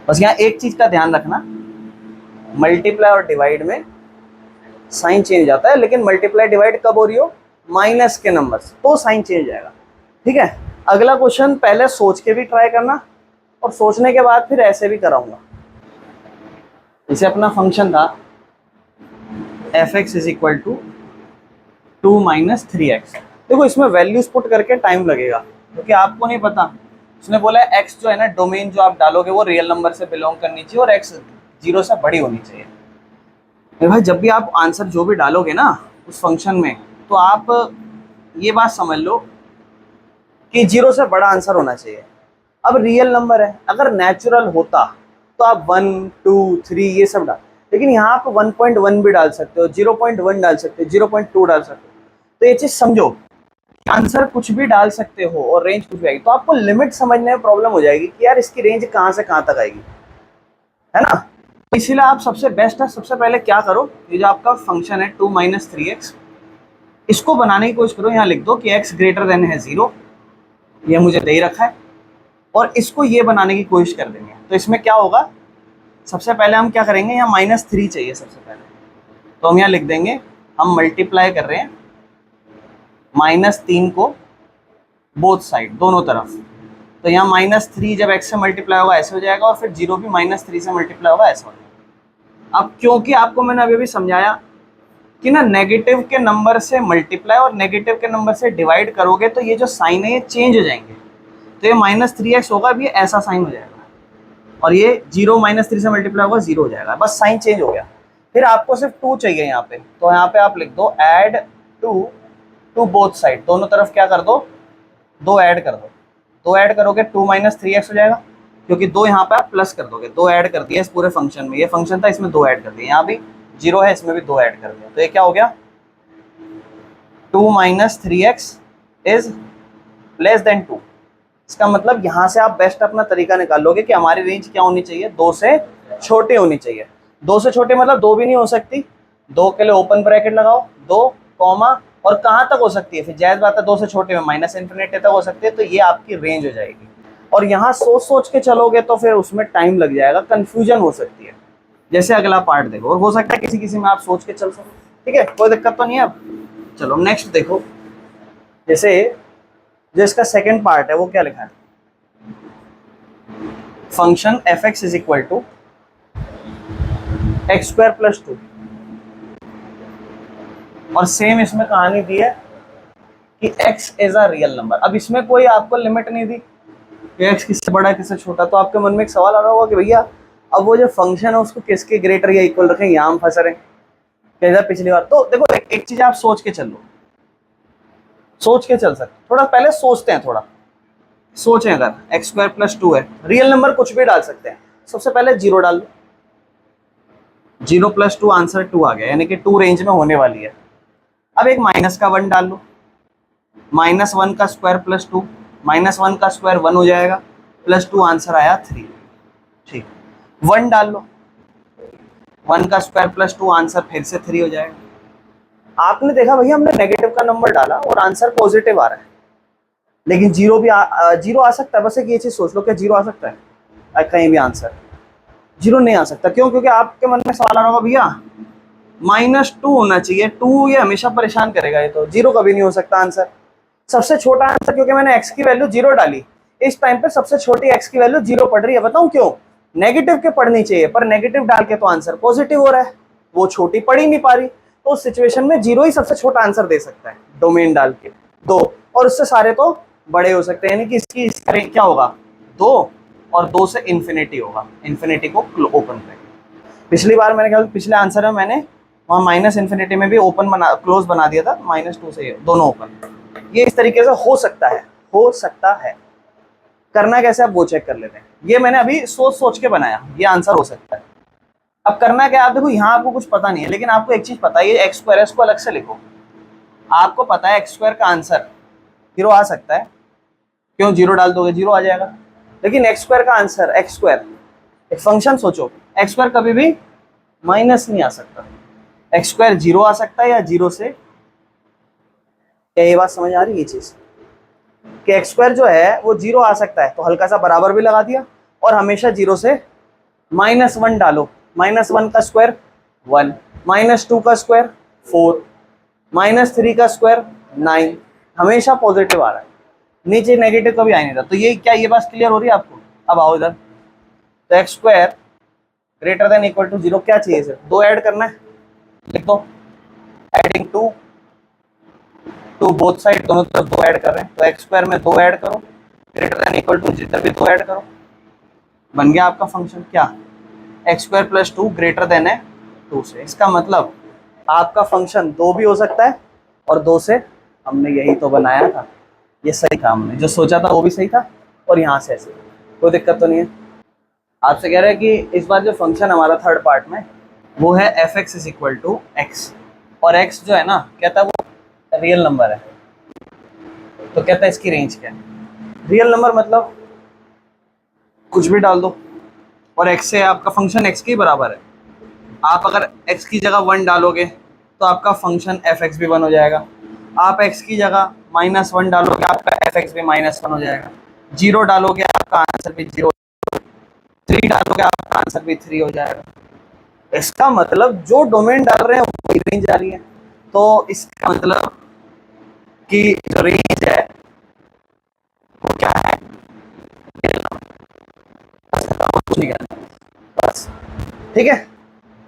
बस यहाँ एक चीज का ध्यान रखना, मल्टीप्लाई और डिवाइड में साइन चेंज हो जाता है, लेकिन मल्टीप्लाई डिवाइड कब हो रही हो, माइनस के नंबर से, तो साइन चेंज हो जाएगा। ठीक है, अगला क्वेश्चन पहले सोच के भी ट्राई करना, और सोचने के बाद फिर ऐसे भी कराऊंगा। जैसे अपना फंक्शन था f(x) is equal to 2 minus 3x। देखो इसमें वैल्यूज पुट करके टाइम लगेगा, क्योंकि आपको नहीं पता। उसने बोला है x जो है ना, डोमेन जो आप डालोगे वो रियल नंबर से बिलोंग करनी चाहिए, और x 0 से बड़ी होनी चाहिए। भाई जब भी आप आंसर जो भी डालोगे ना उस फंक्शन में, तो आप ये बात समझ लो कि 0 से बड़ा आंसर होना चाहिए। अब रियल नंबर है, अगर नेचुरल होता तो आप 1, 2, 3 ये सब डाल, लेकिन यहाँ आप 1.1 भी डाल सकते हो, 0.1 डाल सकते हो, 0.2 डाल सकते हो। तो ये चीज़ समझो आंसर कुछ भी डाल सकते हो और रेंज कुछ भी आएगी, तो आपको लिमिट समझने में प्रॉब्लम हो जाएगी कि यार इसकी रेंज कहाँ से कहाँ तक आएगी, है ना। तो इसीलिए आप सबसे बेस्ट है, सबसे पहले क्या करो, ये जो आपका फंक्शन है 2 - 3x, इसको बनाने की कोशिश करो। यहाँ लिख दो कि x ग्रेटर देन है 0, ये मुझे दे ही रखा है, और इसको ये बनाने की कोशिश कर देंगे। तो इसमें क्या होगा, सबसे पहले हम क्या करेंगे, यहाँ -3 चाहिए सबसे पहले, तो हम यहाँ लिख देंगे, हम मल्टीप्लाई कर रहे हैं -3 को बोथ साइड, दोनों तरफ। तो यहाँ -3 जब x से मल्टीप्लाई होगा ऐसे हो जाएगा, और फिर 0 भी -3 से मल्टीप्लाई होगा ऐसा हो जाएगा। अब क्योंकि आपको मैंने अभी भी समझाया कि ना नेगेटिव के नंबर से मल्टीप्लाई और नेगेटिव के नंबर से डिवाइड करोगे तो ये जो साइन है ये चेंज हो जाएंगे। तो ये -3x होगा, अब ये ऐसा साइन हो जाएगा, और ये 0 -3 से मल्टीप्लाई होगा 0 हो जाएगा, बस साइन चेंज हो गया। फिर आपको सिर्फ 2 चाहिए यहाँ पे, तो यहाँ पे आप लिख दो ऐड 2 टू बोथ साइड, दोनों तरफ क्या कर दो, 2 ऐड कर दो। 2 ऐड करोगे 2 - 3x हो जाएगा, क्योंकि 2 यहाँ पे आप प्लस कर दोगे, 2 ऐड कर दिया इस पूरे फंक्शन में, ये फंक्शन था इसमें 2 ऐड कर दिया, यहाँ भी 0 है इसमें भी 2 ऐड कर दिया, तो ये क्या हो गया, 2 - 3x इज लेस देन 2। इसका मतलब यहाँ से आप बेस्ट अपना तरीका निकाल लोगे कि हमारी रेंज क्या होनी चाहिए, 2 से छोटे होनी चाहिए। 2 से छोटे मतलब 2 भी नहीं हो सकती, 2 के लिए ओपन ब्रैकेट लगाओ, 2 कॉमा, और कहाँ तक हो सकती है, फिर जायज़ बात है 2 से छोटे में -∞ तक हो सकती है, तो ये आपकी रेंज हो जाएगी। और यहाँ सोच सोच के चलोगे तो फिर उसमें टाइम लग जाएगा, कंफ्यूजन हो सकती है। जैसे अगला पार्ट देखो, और हो सकता है किसी किसी में आप सोच के चल सको, ठीक है, कोई दिक्कत तो नहीं है। अब चलो नेक्स्ट देखो, जैसे जो इसका सेकेंड पार्ट है वो क्या लिखा है, function f(x) is equal to x² + 2, और सेम इसमें कहानी दी है कि x is a real number. अब इसमें कोई आपको लिमिट नहीं दी कि x किससे बड़ा है किससे छोटा, तो आपके मन में एक सवाल आ रहा होगा कि भैया अब वो जो फंक्शन है उसको किसके ग्रेटर या इक्वल रखें, यहाँ हम फंस रहे हैं कैसा पिछली बार। तो देखो एक चीज आप सोच के चल लो, सोच के चल सकते, थोड़ा पहले सोचते हैं, थोड़ा सोचें, अगर x² + 2 है, रियल नंबर कुछ भी डाल सकते हैं, सबसे पहले 0 डाल लो, 0 + 2 आंसर 2 आ गया, यानी कि 2 रेंज में होने वाली है। अब एक माइनस का 1 डाल लो, -1 का स्क्वायर + 2, -1 का स्क्वायर 1 हो जाएगा, +2 आंसर आया 3, ठीक। 1 डाल लो, 1 का स्क्वायर + 2 आंसर फिर से 3 हो जाएगा। आपने देखा भैया हमने नेगेटिव का नंबर डाला और आंसर पॉजिटिव आ रहा है, लेकिन 0 भी 0 आ सकता है, बस एक ये चीज सोच लो, क्या 0 आ सकता है कहीं भी आंसर, 0 नहीं आ सकता। क्यों, क्योंकि आपके मन में सवाल आ रहा होगा भैया -2 होना चाहिए, 2 ये हमेशा परेशान करेगा, ये तो 0 कभी नहीं हो सकता आंसर। सबसे छोटा आंसर, क्योंकि मैंने x की वैल्यू 0 डाली, इस टाइम पे सबसे छोटी x की वैल्यू 0 पड़ रही है। बताऊं क्यों, नेगेटिव के पढ़नी चाहिए, पर नेगेटिव डाल के तो आंसर पॉजिटिव हो रहा है, वो छोटी पढ़ ही नहीं पा रही, तो उस सिचुएशन में 0 ही सबसे छोटा आंसर दे सकता है डोमेन डाल के 2, और उससे सारे तो बड़े हो सकते हैं, यानी कि इसकी क्या होगा 2, और 2 से इन्फिनिटी होगा, इन्फिनिटी को ओपन करेंगे। पिछली बार मैंने ख्याल पिछले आंसर में मैंने वहाँ -∞ में भी ओपन क्लोज बना दिया था, -2 से दोनों ओपन। ये इस तरीके से हो सकता है, हो सकता है। करना कैसे आप वो चेक कर लेते हैं, ये मैंने अभी सोच सोच के बनाया, ये आंसर हो सकता है। अब करना क्या, आप देखो यहाँ आपको कुछ पता नहीं है, लेकिन आपको एक चीज पता है, ये x² है, इसको अलग से लिखो। आपको पता है x² का आंसर 0 आ सकता है, क्यों, 0 डाल दोगे 0 आ जाएगा, लेकिन x² का आंसर x², एक फंक्शन सोचो, x² कभी भी माइनस नहीं आ सकता, x² 0 आ सकता है या 0 से, क्या ये बात समझ आ रही है ये चीज कि x² जो है वो 0 आ सकता है, तो हल्का सा बराबर भी लगा दिया, और हमेशा 0 से -1 डालो, -1 का स्क्वायर 1, -2 का स्क्वायर 4, -3 का स्क्वायर 9, हमेशा पॉजिटिव आ रहा है, नीचे नेगेटिव कभी आ नहीं रहा। तो ये क्या, ये बात क्लियर हो रही है आपको। अब आओ इधर, तो x² greater than equal to 0 क्या चाहिए सर, 2 ऐड करना है, लिख दो एडिंग 2 टू बोथ साइड, दोनों तरफ 2 ऐड कर रहे हैं, तो x² में 2 ऐड करो, ग्रेटर देन इक्वल टू जिधर भी 2 ऐड करो, बन गया आपका फंक्शन क्या, x² + 2 ग्रेटर देन है 2 से। इसका मतलब आपका फंक्शन 2 भी हो सकता है, और 2 से हमने यही तो बनाया था, ये सही था, हमने जो सोचा था वो भी सही था, और यहाँ से ऐसे कोई दिक्कत तो नहीं है। आपसे कह रहे हैं कि इस बार जो फंक्शन हमारा थर्ड पार्ट में वो है f(x) = x, और x जो है ना कहता है वो रियल नंबर है, तो कहता है इसकी रेंज क्या है। रियल नंबर मतलब कुछ भी डाल दो और x से आपका फंक्शन x के बराबर है। आप अगर x की जगह 1 डालोगे तो आपका फंक्शन fx भी 1 हो जाएगा। आप x की जगह -1 डालोगे आपका fx भी -1 हो जाएगा। 0 डालोगे आपका आंसर भी 0, 3 डालोगे आपका आंसर भी 3 हो जाएगा। इसका मतलब जो डोमेन डाल रहे हैं वही रेंज आ रही है। तो इसका मतलब कि जो रेंज है वो क्या है, कुछ नहीं करना बस। ठीक है।